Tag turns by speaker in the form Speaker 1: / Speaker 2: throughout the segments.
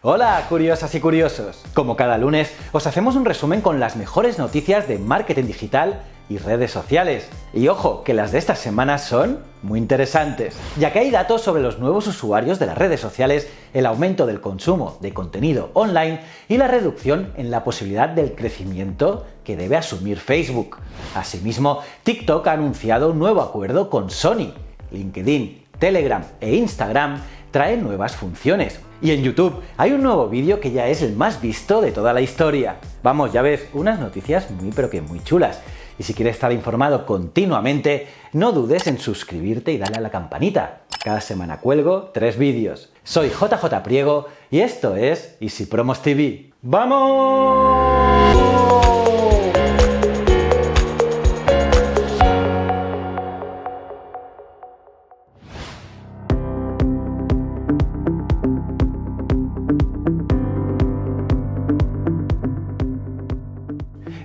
Speaker 1: Hola, curiosas y curiosos. Como cada lunes, os hacemos un resumen con las mejores noticias de marketing digital y redes sociales. Y ojo, que las de esta semana son muy interesantes, ya que hay datos sobre los nuevos usuarios de las redes sociales, el aumento del consumo de contenido online y la reducción en la posibilidad del crecimiento que debe asumir Facebook. Asimismo, TikTok ha anunciado un nuevo acuerdo con Sony. LinkedIn, Telegram e Instagram traen nuevas funciones. Y en YouTube hay un nuevo vídeo que ya es el más visto de toda la historia. Vamos, ya ves, unas noticias muy chulas. Y si quieres estar informado continuamente, no dudes en suscribirte y darle a la campanita. Cada semana cuelgo 3 vídeos. Soy JJ Priego y esto es Easy Promos TV. ¡Vamos!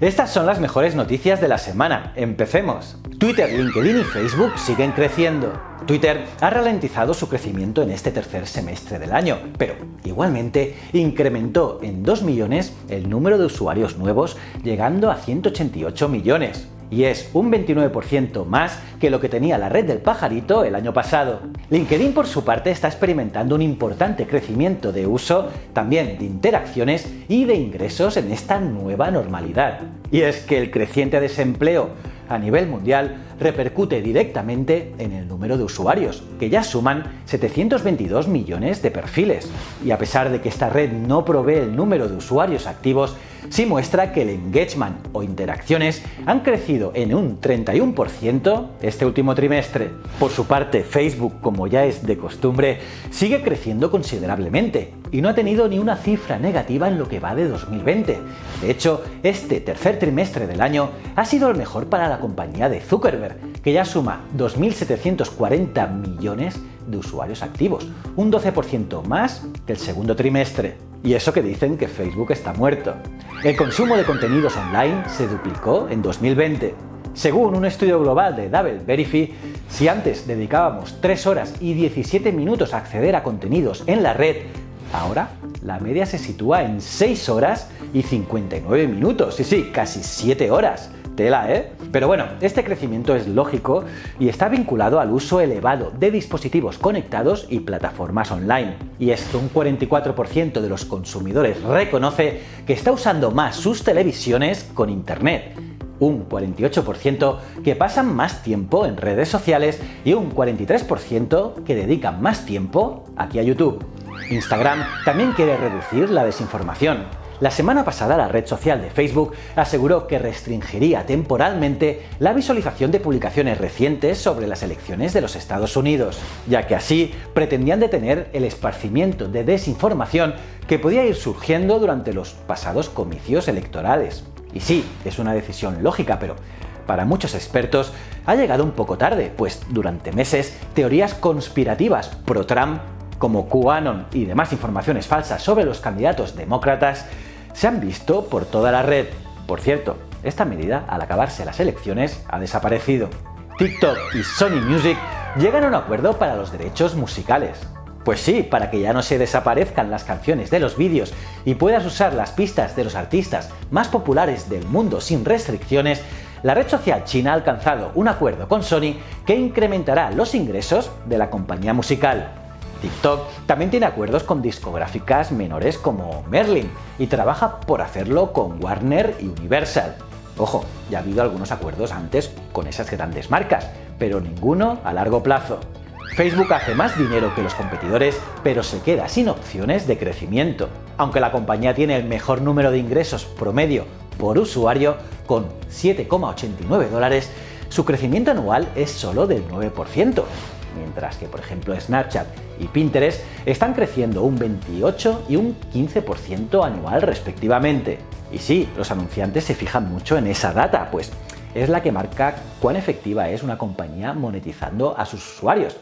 Speaker 1: Estas son las mejores noticias de la semana. Empecemos. Twitter, LinkedIn y Facebook siguen creciendo. Twitter ha ralentizado su crecimiento en este tercer semestre del año, pero igualmente incrementó en 2 millones el número de usuarios nuevos, llegando a 188 millones. Y es un 29% más que lo que tenía la red del pajarito el año pasado. LinkedIn, por su parte, está experimentando un importante crecimiento de uso, también de interacciones y de ingresos en esta nueva normalidad. Y es que el creciente desempleo a nivel mundial repercute directamente en el número de usuarios, que ya suman 722 millones de perfiles. Y a pesar de que esta red no provee el número de usuarios activos, sí muestra que el engagement o interacciones han crecido en un 31% este último trimestre. Por su parte, Facebook, como ya es de costumbre, sigue creciendo considerablemente y no ha tenido ni una cifra negativa en lo que va de 2020. De hecho, este tercer trimestre del año ha sido el mejor para la compañía de Zuckerberg, que ya suma 2.740 millones de usuarios activos, un 12% más que el segundo trimestre. Y eso que dicen que Facebook está muerto. El consumo de contenidos online se duplicó en 2020. Según un estudio global de Double Verify, si antes dedicábamos 3 horas y 17 minutos a acceder a contenidos en la red, ahora la media se sitúa en 6 horas y 59 minutos. Sí, casi 7 horas. Tela, ¿eh? Pero bueno, este crecimiento es lógico y está vinculado al uso elevado de dispositivos conectados y plataformas online. Y es que un 44% de los consumidores reconoce que está usando más sus televisiones con Internet, un 48% que pasan más tiempo en redes sociales y un 43% que dedican más tiempo aquí a YouTube. Instagram también quiere reducir la desinformación. La semana pasada la red social de Facebook aseguró que restringiría temporalmente la visualización de publicaciones recientes sobre las elecciones de los Estados Unidos, ya que así pretendían detener el esparcimiento de desinformación que podía ir surgiendo durante los pasados comicios electorales. Y sí, es una decisión lógica, pero para muchos expertos ha llegado un poco tarde, pues durante meses teorías conspirativas pro-Trump como QAnon y demás informaciones falsas sobre los candidatos demócratas se han visto por toda la red. Por cierto, esta medida, al acabarse las elecciones, ha desaparecido. TikTok y Sony Music llegan a un acuerdo para los derechos musicales. Pues sí, para que ya no se desaparezcan las canciones de los vídeos y puedas usar las pistas de los artistas más populares del mundo sin restricciones, la red social china ha alcanzado un acuerdo con Sony que incrementará los ingresos de la compañía musical. TikTok también tiene acuerdos con discográficas menores como Merlin y trabaja por hacerlo con Warner y Universal. Ojo, ya ha habido algunos acuerdos antes con esas grandes marcas, pero ninguno a largo plazo. Facebook hace más dinero que los competidores, pero se queda sin opciones de crecimiento. Aunque la compañía tiene el mejor número de ingresos promedio por usuario, con $7,89, su crecimiento anual es solo del 9%. Mientras que, por ejemplo, Snapchat y Pinterest están creciendo un 28 y un 15% anual respectivamente. Y sí, los anunciantes se fijan mucho en esa data, pues es la que marca cuán efectiva es una compañía monetizando a sus usuarios.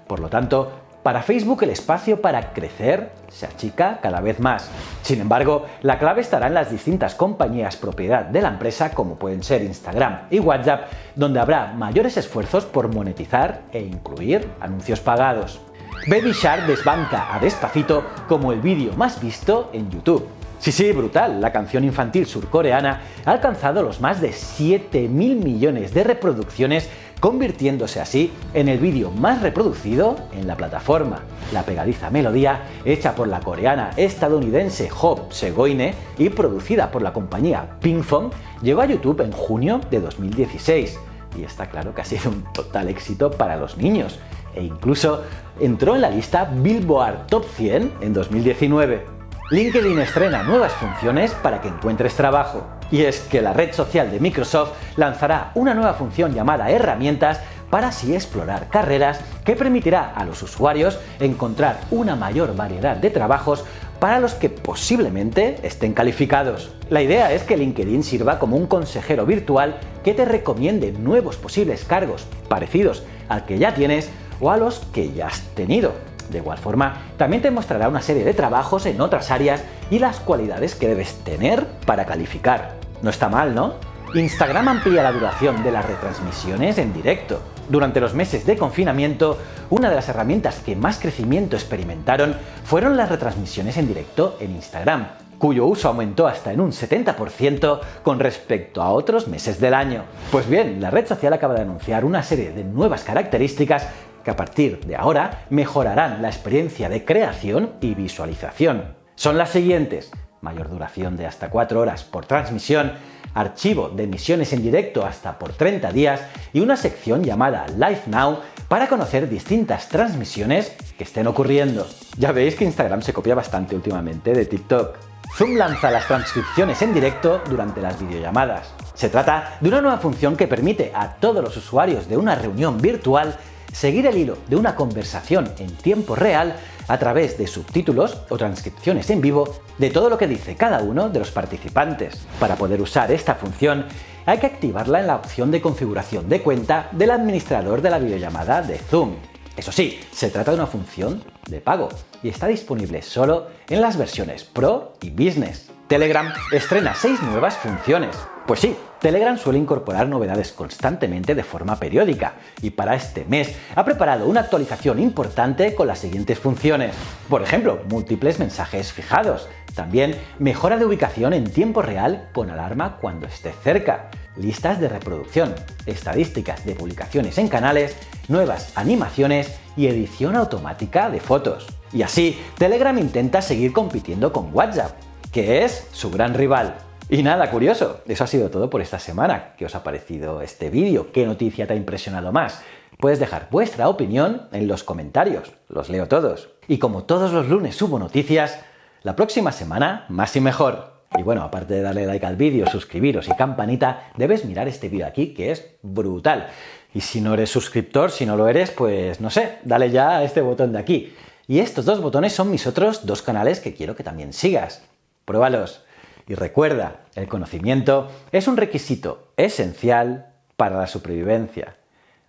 Speaker 1: Por lo tanto, para Facebook el espacio para crecer se achica cada vez más. Sin embargo, la clave estará en las distintas compañías propiedad de la empresa, como pueden ser Instagram y WhatsApp, donde habrá mayores esfuerzos por monetizar e incluir anuncios pagados. Baby Shark desbanca a Despacito como el vídeo más visto en YouTube. Sí, brutal, la canción infantil surcoreana ha alcanzado los más de 7.000 millones de reproducciones, convirtiéndose así en el vídeo más reproducido en la plataforma. La pegadiza melodía, hecha por la coreana estadounidense Hope Segoine y producida por la compañía Pinkfong, llegó a YouTube en junio de 2016. Y está claro que ha sido un total éxito para los niños, e incluso entró en la lista Billboard Top 100 en 2019. LinkedIn estrena nuevas funciones para que encuentres trabajo. Y es que la red social de Microsoft lanzará una nueva función llamada Herramientas para así explorar carreras que permitirá a los usuarios encontrar una mayor variedad de trabajos para los que posiblemente estén calificados. La idea es que LinkedIn sirva como un consejero virtual que te recomiende nuevos posibles cargos parecidos al que ya tienes o a los que ya has tenido. De igual forma, también te mostrará una serie de trabajos en otras áreas y las cualidades que debes tener para calificar. No está mal, ¿no? Instagram amplía la duración de las retransmisiones en directo. Durante los meses de confinamiento, una de las herramientas que más crecimiento experimentaron fueron las retransmisiones en directo en Instagram, cuyo uso aumentó hasta en un 70% con respecto a otros meses del año. Pues bien, la red social acaba de anunciar una serie de nuevas características que a partir de ahora mejorarán la experiencia de creación y visualización. Son las siguientes: mayor duración de hasta 4 horas por transmisión, archivo de emisiones en directo hasta por 30 días y una sección llamada Live Now para conocer distintas transmisiones que estén ocurriendo. Ya veis que Instagram se copia bastante últimamente de TikTok. Zoom lanza las transcripciones en directo durante las videollamadas. Se trata de una nueva función que permite a todos los usuarios de una reunión virtual seguir el hilo de una conversación en tiempo real a través de subtítulos o transcripciones en vivo de todo lo que dice cada uno de los participantes. Para poder usar esta función hay que activarla en la opción de configuración de cuenta del administrador de la videollamada de Zoom. Eso sí, se trata de una función de pago y está disponible solo en las versiones Pro y Business. Telegram estrena 6 nuevas funciones. Pues sí, Telegram suele incorporar novedades constantemente de forma periódica y para este mes ha preparado una actualización importante con las siguientes funciones. Por ejemplo, múltiples mensajes fijados. También mejora de ubicación en tiempo real con alarma cuando esté cerca. Listas de reproducción, estadísticas de publicaciones en canales, nuevas animaciones y edición automática de fotos. Y así, Telegram intenta seguir compitiendo con WhatsApp, que es su gran rival. Y nada, curioso, eso ha sido todo por esta semana. ¿Qué os ha parecido este vídeo? ¿Qué noticia te ha impresionado más? Puedes dejar vuestra opinión en los comentarios, los leo todos. Y como todos los lunes subo noticias, la próxima semana más y mejor. Y bueno, aparte de darle like al vídeo, suscribiros y campanita, debes mirar este vídeo aquí que es brutal. Y si no eres suscriptor, si no lo eres, pues no sé, dale ya a este botón de aquí. Y estos 2 botones son mis otros 2 canales que quiero que también sigas. Pruébalos. Y recuerda, el conocimiento es un requisito esencial para la supervivencia.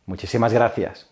Speaker 1: Muchísimas gracias.